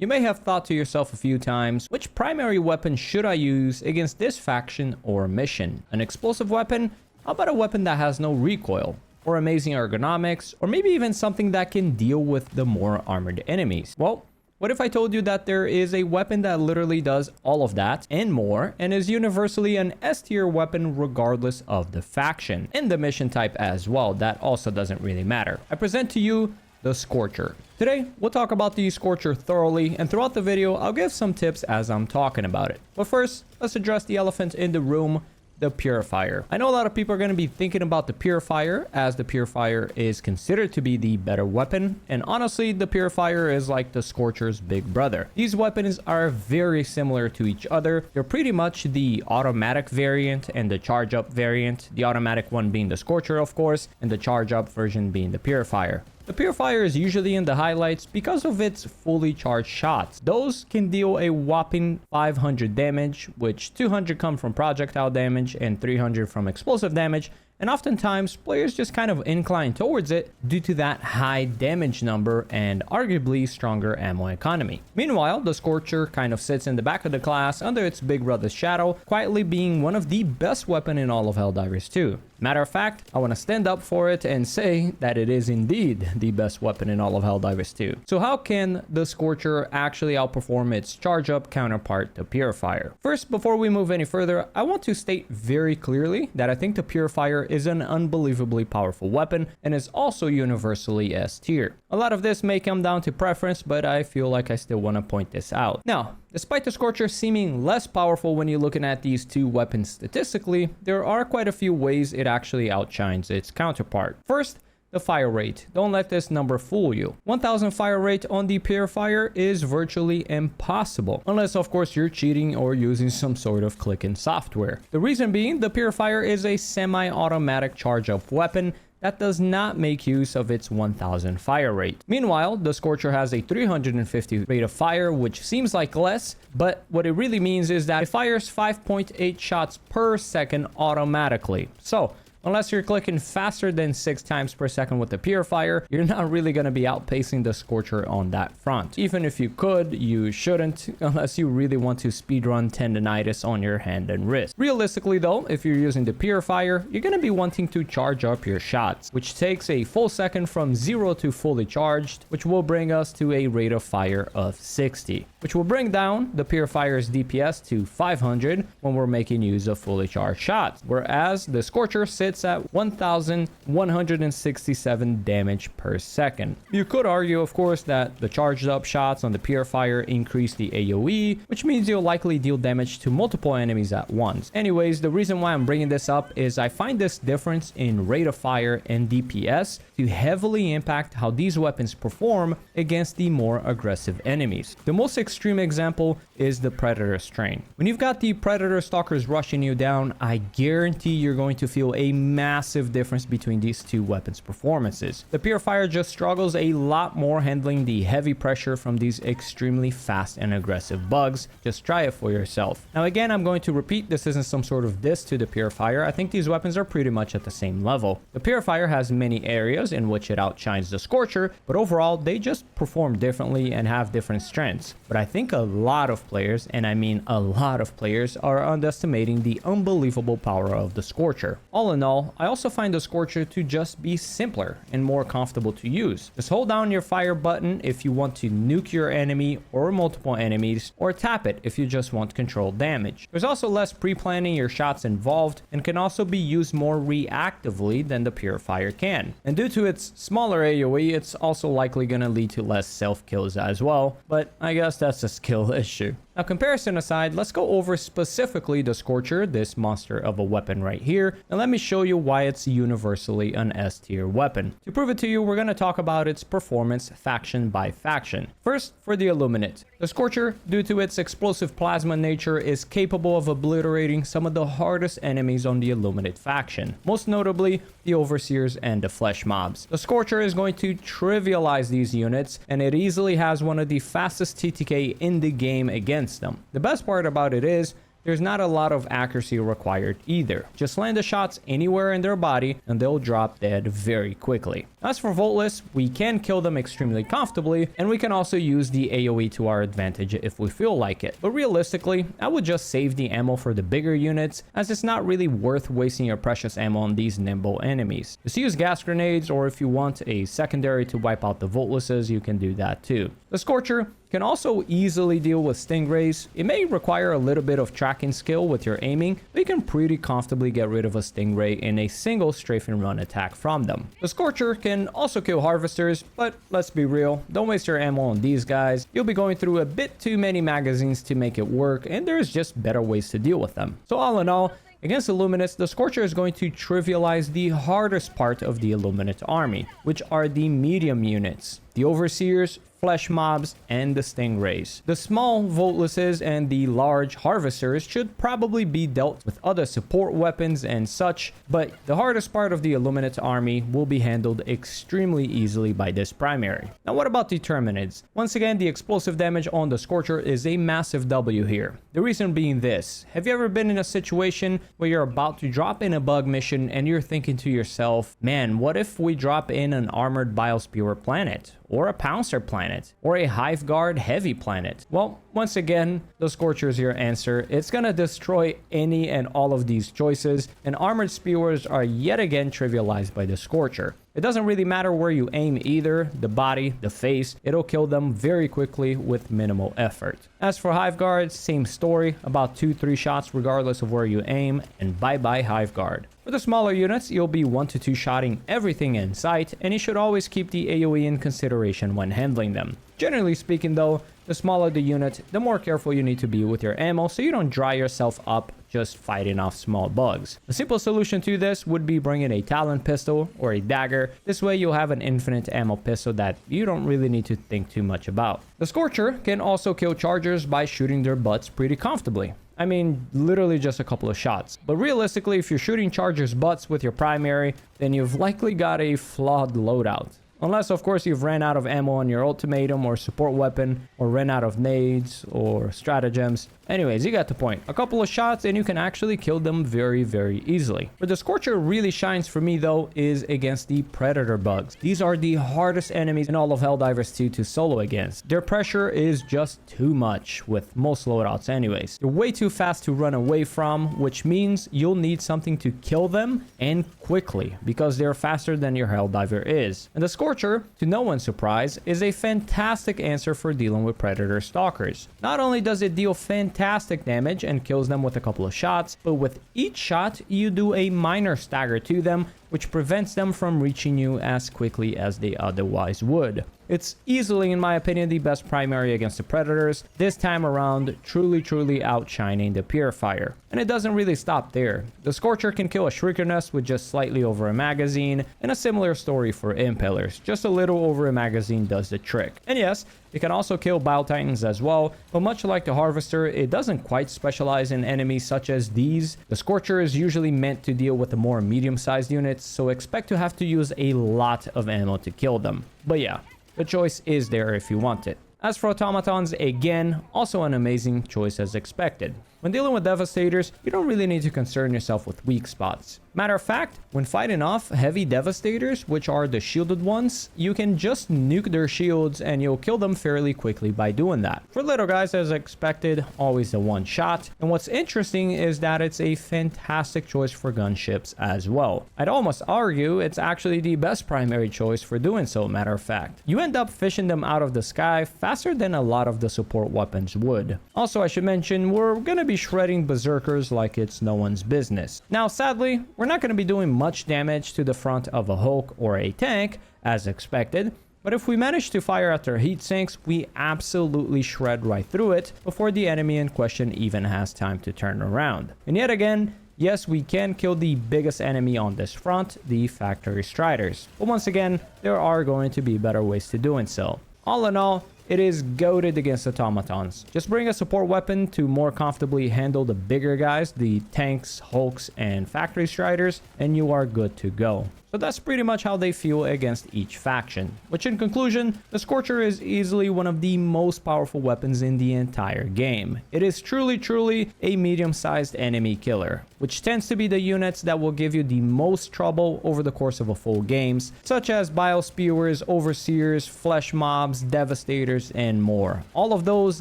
You may have thought to yourself a few times, which primary weapon should I use against this faction or mission? An explosive weapon? How about a weapon that has no recoil? Or amazing ergonomics? Or maybe even something that can deal with the more armored enemies? Well, what if I told you that there is a weapon that literally does all of that and more, and is universally an S tier weapon regardless of the faction, and the mission type as well? That also doesn't really matter. I present to you the Scorcher. Today, we'll talk about the Scorcher thoroughly, and throughout the video, I'll give some tips as I'm talking about it. But first, let's address the elephant in the room, the Purifier. I know a lot of people are going to be thinking about the Purifier, as the Purifier is considered to be the better weapon, and honestly, the Purifier is like the Scorcher's big brother. These weapons are very similar to each other. They're pretty much the automatic variant and the charge up variant, the automatic one being the Scorcher, of course, and the charge up version being the Purifier. The Purifier is usually in the highlights because of its fully charged shots. Those can deal a whopping 500 damage, which 200 come from projectile damage and 300 from explosive damage. And oftentimes, players just kind of incline towards it due to that high damage number and arguably stronger ammo economy. Meanwhile, the Scorcher kind of sits in the back of the class under its big brother's shadow, quietly being one of the best weapons in all of Helldivers 2. Matter of fact, I want to stand up for it and say that it is indeed the best weapon in all of Helldivers 2. So how can the Scorcher actually outperform its charge-up counterpart, the Purifier? First, before we move any further, I want to state very clearly that I think the Purifier is an unbelievably powerful weapon and is also universally S tier. A lot of this may come down to preference, but I feel like I still want to point this out. Now, despite the Scorcher seeming less powerful when you're looking at these two weapons statistically, there are quite a few ways it actually outshines its counterpart. First, the fire rate. Don't let this number fool you. 1000 fire rate on the Purifier is virtually impossible, unless of course you're cheating or using some sort of clicking software. The reason being, the Purifier is a semi-automatic charge-up weapon that does not make use of its 1000 fire rate. Meanwhile, the Scorcher has a 350 rate of fire, which seems like less, but what it really means is that it fires 5.8 shots per second automatically. So, unless you're clicking faster than 6 times per second with the Purifier, you're not really going to be outpacing the Scorcher on that front. Even if you could, you shouldn't, unless you really want to speedrun tendinitis on your hand and wrist. Realistically though, if you're using the Purifier, you're going to be wanting to charge up your shots, which takes a full second from 0 to fully charged, which will bring us to a rate of fire of 60, which will bring down the Purifier's DPS to 500 when we're making use of fully charged shots, whereas the Scorcher sits at 1167 damage per second. You could argue, of course, that the charged up shots on the Purifier increase the AoE, which means you'll likely deal damage to multiple enemies at once. Anyways, the reason why I'm bringing this up is I find this difference in rate of fire and DPS to heavily impact how these weapons perform against the more aggressive enemies. The most extreme example is the Predator strain. When you've got the Predator stalkers rushing you down, I guarantee you're going to feel a massive difference between these two weapons' performances. The Purifier just struggles a lot more handling the heavy pressure from these extremely fast and aggressive bugs. Just try it for yourself. Now again, I'm going to repeat, this isn't some sort of diss to the Purifier. I think these weapons are pretty much at the same level. The Purifier has many areas in which it outshines the Scorcher, but overall they just perform differently and have different strengths. But I think a lot of players, and I mean a lot of players, are underestimating the unbelievable power of the Scorcher. All in all, I also find the Scorcher to just be simpler and more comfortable to use. Just hold down your fire button if you want to nuke your enemy or multiple enemies, or tap it if you just want controlled damage. There's also less pre-planning your shots involved, and can also be used more reactively than the Purifier can. And due to its smaller AoE, it's also likely going to lead to less self-kills as well, but I guess that's a skill issue. Now, comparison aside, let's go over specifically the Scorcher, this monster of a weapon right here, and let me show you why it's universally an S tier weapon. To prove it to you, we're going to talk about its performance faction by faction. First, for the Illuminate. The Scorcher, due to its explosive plasma nature, is capable of obliterating some of the hardest enemies on the Illuminate faction, most notably the Overseers and the Flesh Mobs. The Scorcher is going to trivialize these units, and it easily has one of the fastest TTK in the game against them. The best part about it is there's not a lot of accuracy required either. Just land the shots anywhere in their body and they'll drop dead very quickly. As for Voltless, we can kill them extremely comfortably, and we can also use the AoE to our advantage if we feel like it. But realistically, I would just save the ammo for the bigger units, as it's not really worth wasting your precious ammo on these nimble enemies. Just use gas grenades, or if you want a secondary to wipe out the Voltlesses, you can do that too. The Scorcher can also easily deal with stingrays. It may require a little bit of tracking skill with your aiming, but you can pretty comfortably get rid of a stingray in a single strafe and run attack from them. The Scorcher can also kill harvesters, but let's be real, don't waste your ammo on these guys. You'll be going through a bit too many magazines to make it work, and there's just better ways to deal with them. So all in all, against Illuminates, the Scorcher is going to trivialize the hardest part of the Illuminate army, which are the medium units, the Overseers, flesh mobs, and the stingrays. The small Voltlesses and the large harvesters should probably be dealt with other support weapons and such, but the hardest part of the Illuminate army will be handled extremely easily by this primary. Now what about the Terminids? Once again, the explosive damage on the Scorcher is a massive W here. The reason being this: have you ever been in a situation where you're about to drop in a bug mission and you're thinking to yourself, man, what if we drop in an armored biosphere planet? Or a Pouncer planet, or a Hive Guard heavy planet? Well, once again, the Scorcher is your answer. It's gonna destroy any and all of these choices, and armored spewers are yet again trivialized by the Scorcher. It doesn't really matter where you aim either, the body, the face, it'll kill them very quickly with minimal effort. As for Hive Guards, same story, about 2-3 shots regardless of where you aim, and bye bye Hive Guard. For the smaller units, you'll be 1 to 2 shotting everything in sight, and you should always keep the AoE in consideration when handling them. Generally speaking though, the smaller the unit, the more careful you need to be with your ammo so you don't dry yourself up just fighting off small bugs. A simple solution to this would be bringing a Talon pistol or a dagger. This way you'll have an infinite ammo pistol that you don't really need to think too much about. The Scorcher can also kill chargers by shooting their butts pretty comfortably. I mean, literally just a couple of shots. But realistically, if you're shooting chargers' butts with your primary, then you've likely got a flawed loadout. Unless, of course, you've ran out of ammo on your ultimatum or support weapon, or ran out of nades or stratagems. Anyways, you got the point. A couple of shots and you can actually kill them very, very easily. Where the Scorcher really shines for me, though, is against the Predator bugs. These are the hardest enemies in all of Helldivers 2 to solo against. Their pressure is just too much with most loadouts anyways. They're way too fast to run away from, which means you'll need something to kill them, and quickly, because they're faster than your Helldiver is. And the Scorcher, to no one's surprise, is a fantastic answer for dealing with Predator stalkers. Not only does it deal fantastic damage and kills them with a couple of shots, but with each shot you do a minor stagger to them, which prevents them from reaching you as quickly as they otherwise would. It's easily, in my opinion, the best primary against the Predators, this time around truly outshining the Purifier. And it doesn't really stop there. The Scorcher can kill a Shrieker Nest with just slightly over a magazine, and a similar story for Impalers. Just a little over a magazine does the trick. And yes, it can also kill Bile Titans as well, but much like the Harvester, it doesn't quite specialize in enemies such as these. The Scorcher is usually meant to deal with the more medium-sized units, so expect to have to use a lot of ammo to kill them. But yeah, the choice is there if you want it. As for Automatons, again, also an amazing choice as expected. When dealing with Devastators, you don't really need to concern yourself with weak spots. Matter of fact, when fighting off heavy Devastators, which are the shielded ones, you can just nuke their shields and you'll kill them fairly quickly by doing that. For little guys, as expected, always a one shot. And what's interesting is that it's a fantastic choice for gunships as well. I'd almost argue it's actually the best primary choice for doing so, matter of fact. You end up fishing them out of the sky faster than a lot of the support weapons would. Also, I should mention, we're gonna be shredding berserkers like it's no one's business. Now, sadly, we're not going to be doing much damage to the front of a Hulk or a tank, as expected, but if we manage to fire at their heat sinks, we absolutely shred right through it before the enemy in question even has time to turn around. And yet again, yes, we can kill the biggest enemy on this front, the Factory Striders. But once again, there are going to be better ways to doing so. All in all, it is goated against Automatons. Just bring a support weapon to more comfortably handle the bigger guys, the tanks, Hulks, and Factory Striders, and you are good to go. So that's pretty much how they feel against each faction. Which in conclusion, the Scorcher is easily one of the most powerful weapons in the entire game. It is truly a medium-sized enemy killer, which tends to be the units that will give you the most trouble over the course of a full games, such as Biospewers, Overseers, Flesh Mobs, Devastators, and more. All of those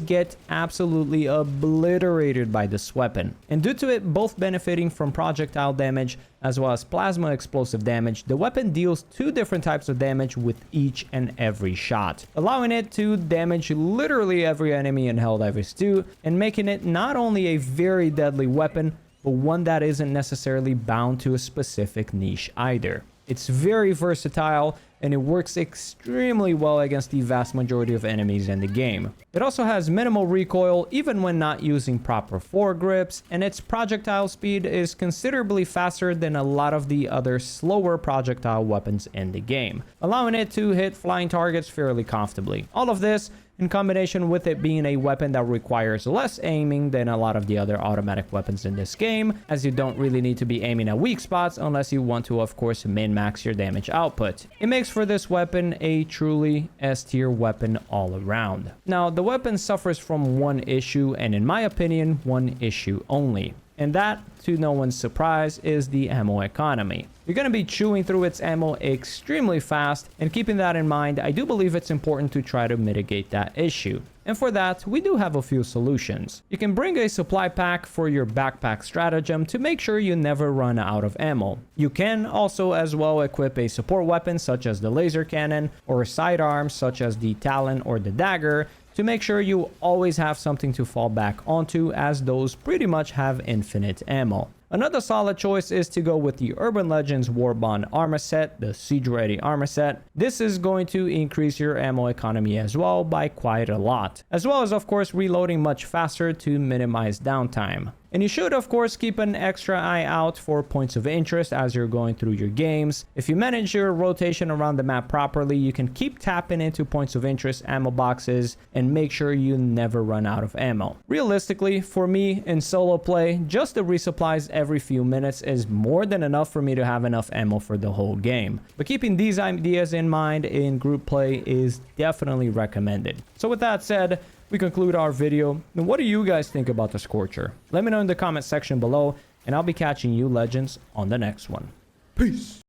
get absolutely obliterated by this weapon. And due to it both benefiting from projectile damage as well as plasma explosive damage, the weapon deals 2 different types of damage with each and every shot, allowing it to damage literally every enemy in Helldivers 2, and making it not only a very deadly weapon, but one that isn't necessarily bound to a specific niche either. It's very versatile, and it works extremely well against the vast majority of enemies in the game. It also has minimal recoil even when not using proper foregrips, and its projectile speed is considerably faster than a lot of the other slower projectile weapons in the game, allowing it to hit flying targets fairly comfortably. All of this in combination with it being a weapon that requires less aiming than a lot of the other automatic weapons in this game, as you don't really need to be aiming at weak spots unless you want to, of course, min-max your damage output. It makes for this weapon a truly S-tier weapon all around. Now, the weapon suffers from one issue, and in my opinion, one issue only. And that, to no one's surprise, is the ammo economy. You're going to be chewing through its ammo extremely fast, and keeping that in mind, I do believe it's important to try to mitigate that issue. And for that, we do have a few solutions. You can bring a supply pack for your backpack stratagem to make sure you never run out of ammo. You can also as well equip a support weapon such as the laser cannon, or sidearms such as the talon or the dagger, to make sure you always have something to fall back onto, as those pretty much have infinite ammo. Another solid choice is to go with the Urban Legends Warbond armor set, the Siege Ready armor set. This is going to increase your ammo economy as well by quite a lot, as well as of course reloading much faster to minimize downtime. And you should of course keep an extra eye out for points of interest as you're going through your games. If you manage your rotation around the map properly, you can keep tapping into points of interest ammo boxes and make sure you never run out of ammo. Realistically, for me in solo play, just the resupplies every few minutes is more than enough for me to have enough ammo for the whole game. But keeping these ideas in mind in group play is definitely recommended. So with that said, we conclude our video. And what do you guys think about the Scorcher? Let me know in the comment section below, and I'll be catching you legends on the next one. Peace!